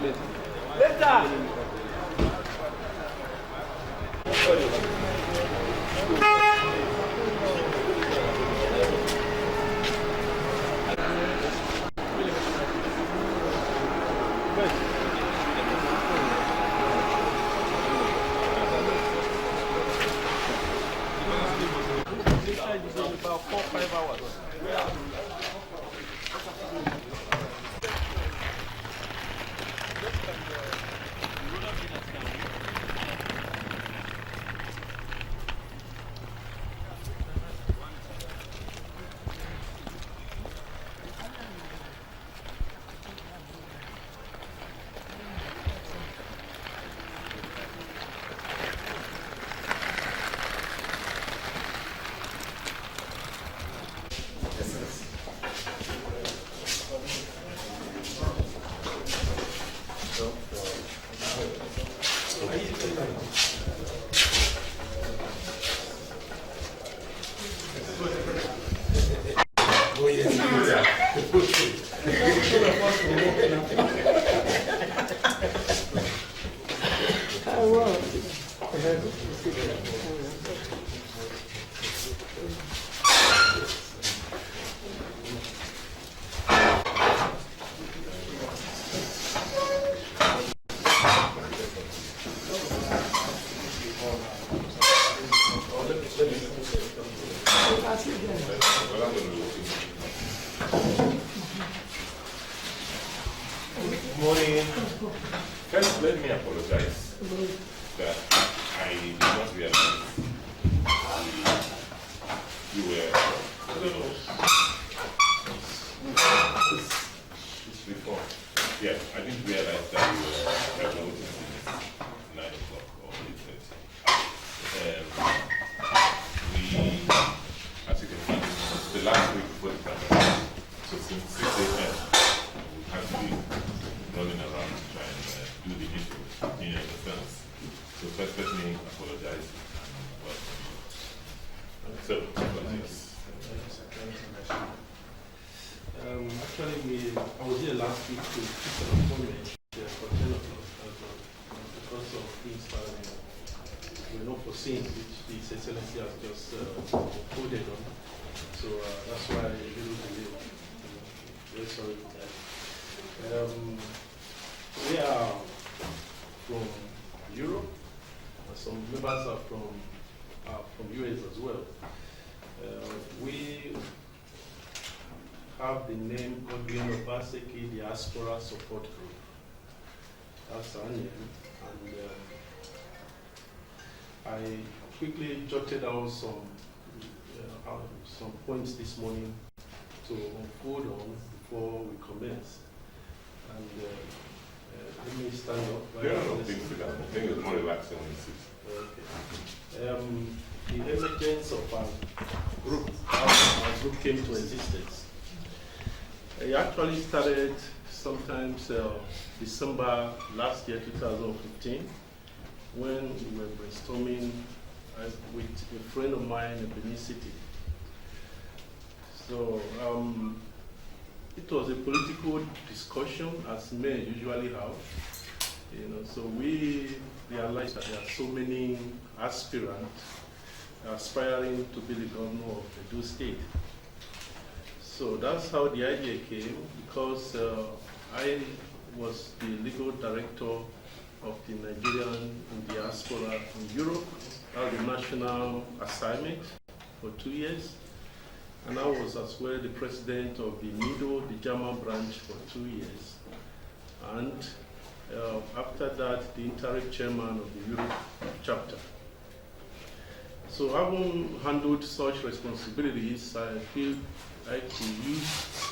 About 4-5 hours. Morning. First, let me apologize that I did not realize you were, before. Yeah, I didn't realize that you were graduating since 9 o'clock or 8:30. We, as you can see, it's the last week before the pandemic. So since 6 a.m., we had to be running around to try and do the intro in the sense. So first let me apologize and welcome you. So, apologies. Actually, I was here last week to keep an appointment for 10 o'clock because of things that were not foreseen, which His Excellency has just coded on. So that's why a little delay. Very sorry for that. We are from Europe, and some members are from US as well. We have the name Godwin Obaseki Diaspora Support Group. That's our name. And I quickly jotted out some points this morning to unfold on before we commence. And let me stand up. There are no things to that. I think it's more relaxing when you sit. Okay. The emergence of our group, how our group came to existence. It actually started sometimes December last year, 2015, when we were brainstorming with a friend of mine in Benin City. So it was a political discussion, as men usually have. So we realized that there are so many aspirants aspiring to be the governor of Edo State. So that's how the idea came, because I was the legal director of the Nigerian diaspora in Europe. I had a national assignment for 2 years. And I was as well the president of the NIDO, the German branch, for 2 years. And after that, the interim chairman of the Europe chapter. So having handled such responsibilities, I feel I could use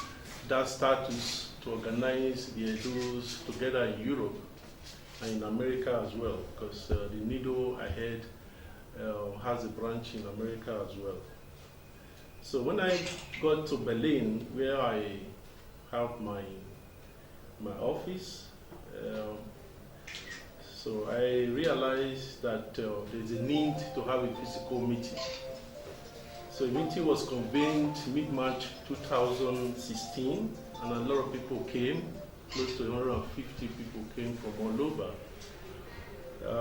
that status to organize the Edos together in Europe and in America as well, because the NIDO I heard has a branch in America as well. So when I got to Berlin, where I have my office, so I realized that there's a need to have a physical meeting. So a meeting was convened mid-March 2016, and a lot of people came. close to 150 people came from all over.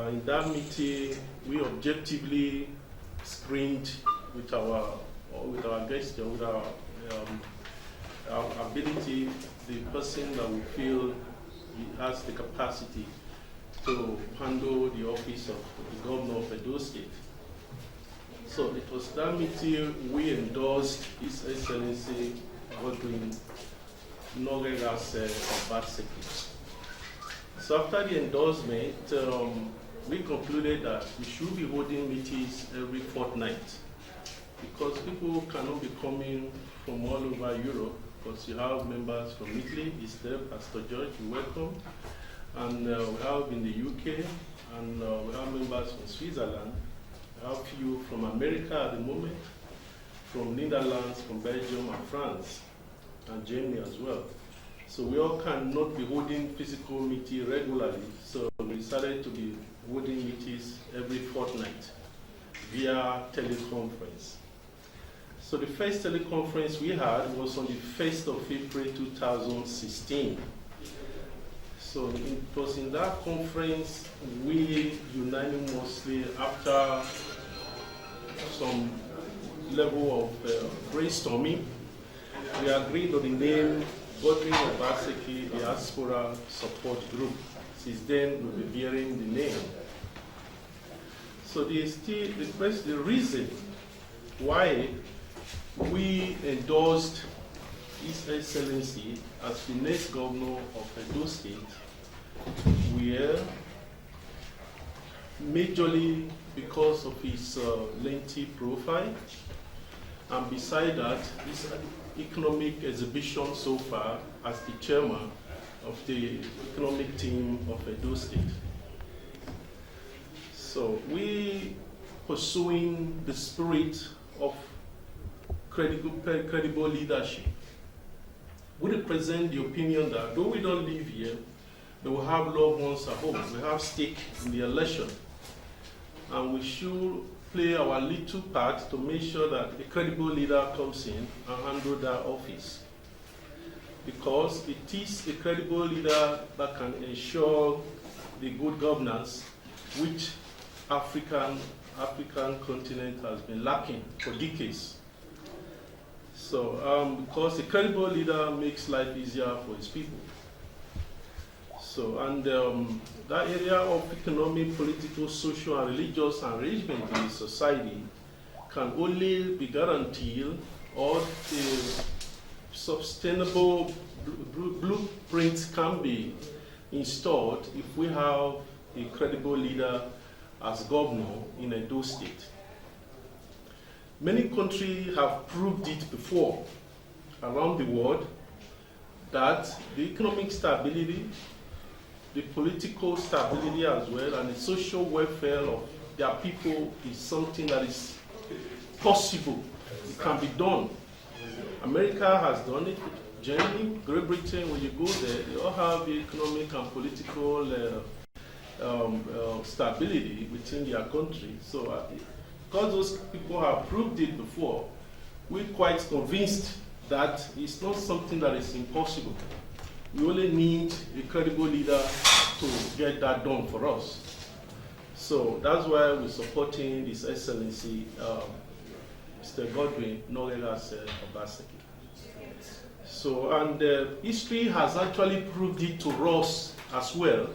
In that meeting, we objectively screened with our gesture, with our ability, the person that we feel he has the capacity to handle the office of the governor of Edo State. So it was that meeting we endorsed His Excellency Godwin Obaseki. So after the endorsement, we concluded that we should be holding meetings every fortnight because people cannot be coming from all over Europe because you have members from Italy, is there, Pastor George, you're welcome. And we have in the UK, and we have members from Switzerland. We have few from America at the moment, from Netherlands, from Belgium and France, and Germany as well. So we all cannot be holding physical meetings regularly. So we decided to be holding meetings every fortnight via teleconference. So the first teleconference we had was on the 1st of April 2016. So it was in that conference we unanimously, after some level of brainstorming, we agreed on the name Godwin Obaseki Diaspora Support Group. Since then, we'll be bearing the name. So the reason why we endorsed His Excellency as the next governor of Edo State were majorly because of his lengthy profile, and beside that, his economic exhibition so far as the chairman of the economic team of Edo State. So we pursuing the spirit of credible leadership. We represent the opinion that though we don't live here, but we have loved ones at home. We have stake in the election. And we should play our little part to make sure that a credible leader comes in and handles that office. Because it is a credible leader that can ensure the good governance which African continent has been lacking for decades. So, because a credible leader makes life easier for his people. So, and that area of economic, political, social, and religious arrangement in society can only be guaranteed, or the sustainable blueprints can be installed if we have a credible leader as governor in Edo State. Many countries have proved it before around the world that the economic stability, the political stability as well, and the social welfare of their people is something that is possible. It can be done. America has done it. Germany, Great Britain, when you go there, they all have economic and political stability within their country. So because those people have proved it before, we're quite convinced that it's not something that is impossible. We only need a credible leader to get that done for us. So that's why we're supporting His Excellency, Mr. Godwin Obaseki. So, and history has actually proved it to us as well,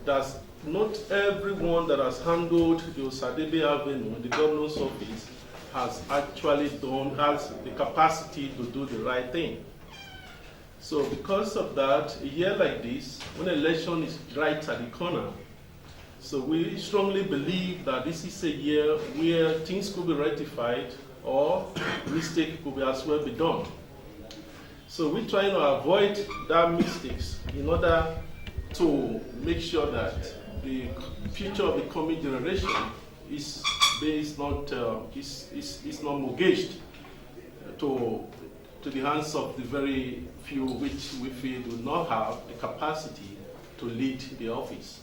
that not everyone that has handled the Osadebe Avenue, the governor's office, has the capacity to do the right thing. So because of that, a year like this, when election is right at the corner, so we strongly believe that this is a year where things could be rectified or mistake could be as well be done. So we're trying to avoid that mistakes in order to make sure that the future of the coming generation is not mortgaged to the hands of the very few which we feel do not have the capacity to lead the office.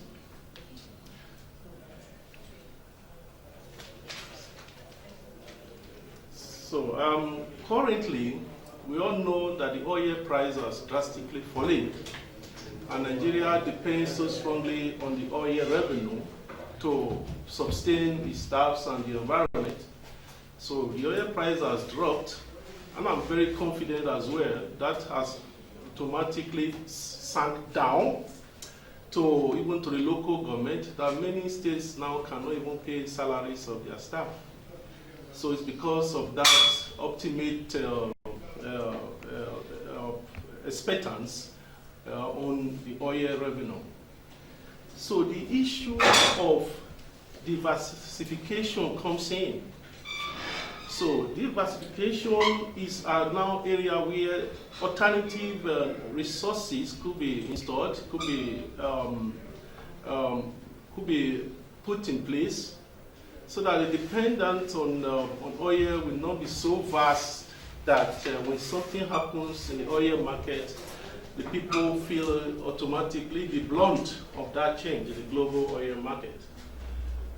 So currently, we all know that the oil price has drastically fallen and Nigeria depends so strongly on the oil revenue to sustain its staffs and the environment. So the oil price has dropped, and I'm very confident as well that has automatically sank down to even to the local government, that many states now cannot even pay salaries of their staff. So it's because of that ultimate expectance on the oil revenue. So the issue of diversification comes in. So diversification is now area where alternative resources could be installed, could be put in place, so that the dependence on oil will not be so vast that when something happens in the oil market, the people feel automatically the blunt of that change in the global oil market.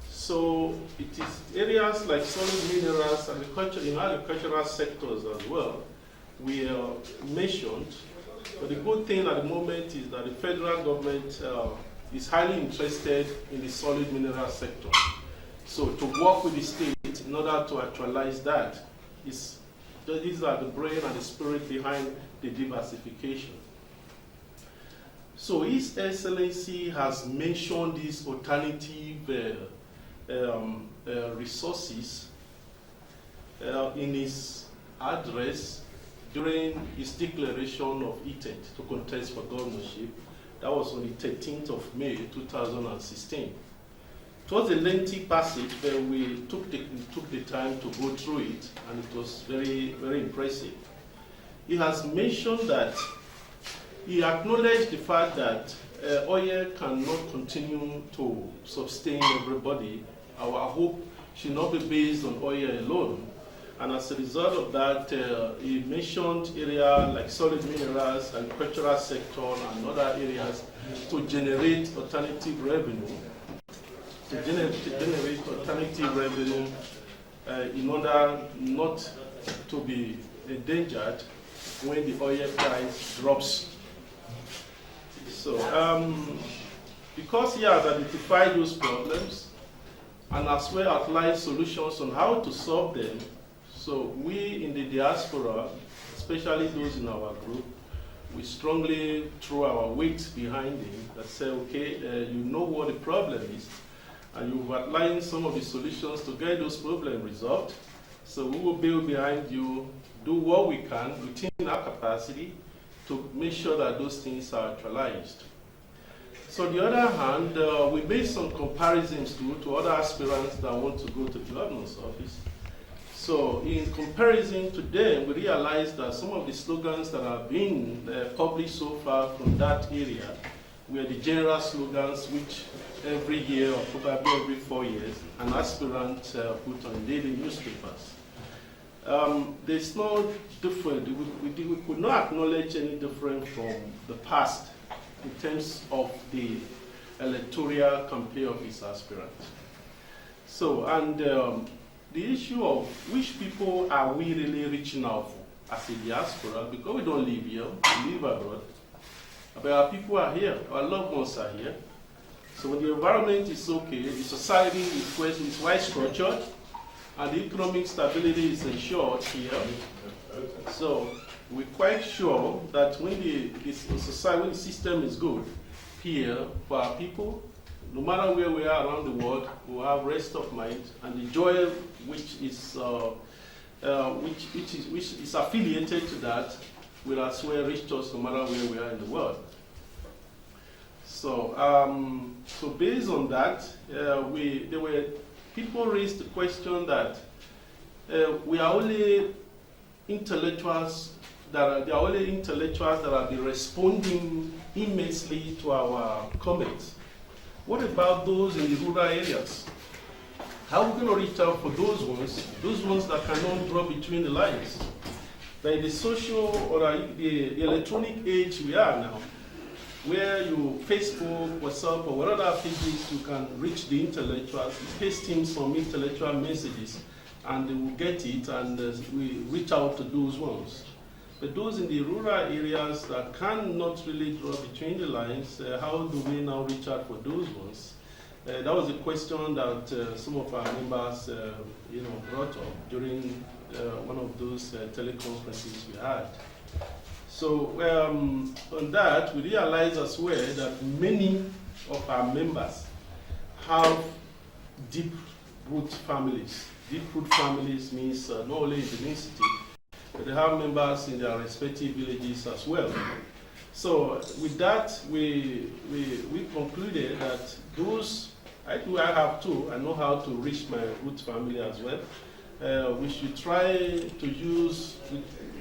So it is areas like solid minerals, agriculture, in agricultural sectors as well, we mentioned. But the good thing at the moment is that the federal government is highly interested in the solid mineral sector. So to work with the state in order to actualize that, these are the brain and the spirit behind the diversification. So His Excellency has mentioned these alternative resources in his address during his declaration of intent to contest for governorship. That was on the 13th of May 2016. It was a lengthy passage, but we took the time to go through it, and it was very, very impressive. He has mentioned that he acknowledged the fact that oil cannot continue to sustain everybody. Our hope should not be based on oil alone. And as a result of that, he mentioned areas like solid minerals, agricultural sector, and other areas to generate alternative revenue. In order not to be endangered when the oil price drops. So, because he has identified those problems and as well outlined solutions on how to solve them, so we in the diaspora, especially those in our group, we strongly throw our weight behind him that say, okay, you know what the problem is, and you've outlined some of the solutions to get those problems resolved. So we will build behind you, do what we can within our capacity to make sure that those things are actualized. So on the other hand, we made some comparisons to other aspirants that want to go to the governor's office. So in comparison to them, we realized that some of the slogans that are being published so far from that area were the general slogans which every year or probably every 4 years an aspirant put on daily newspapers. There's no difference. We could not acknowledge any difference from the past in terms of the electoral campaign of his aspirants. So, and the issue of which people are we really reaching out for as a diaspora, because we don't live here, we live abroad, but our people are here, our loved ones are here. So when the environment is okay, the society is well structured, and the economic stability is ensured here. So we're quite sure that when the society, when the system is good here for our people, no matter where we are around the world, we'll have rest of mind, and the joy which is affiliated to that will as well reach us no matter where we are in the world. So, so based on that, people raised the question that we are only intellectuals that have been responding immensely to our comments. What about those in the rural areas? How are we going to reach out for those ones that cannot draw between the lines? Like the social or the electronic age we are now, where you Facebook, WhatsApp, or whatever pages you can reach the intellectuals, paste in some intellectual messages, and they will get it, and we reach out to those ones. But those in the rural areas that cannot really draw between the lines, how do we now reach out for those ones? That was a question that some of our members, brought up during one of those teleconferences we had. So on that, we realize as well that many of our members have deep root families. Deep root families means not only in the main city, but they have members in their respective villages as well. So with that, we concluded that those, I have two, I know how to reach my root family as well. We should try to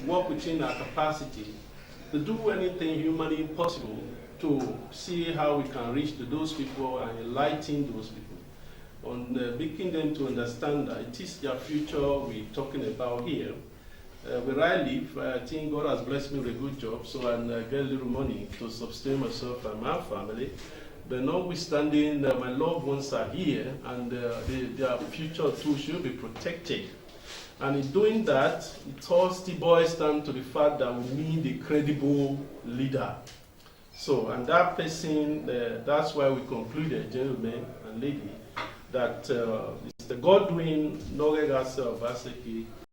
work within our capacity to do anything humanly possible to see how we can reach to those people and enlighten those people, on making them to understand that it is their future we're talking about here. Where I live, I think God has blessed me with a good job, so I get a little money to sustain myself and my family. But notwithstanding, my loved ones are here, and their future too should be protected. And in doing that, it all still boils down to the fact that we need a credible leader. So, and that person, that's why we concluded, gentlemen and lady, that Mr. Godwin Obaseki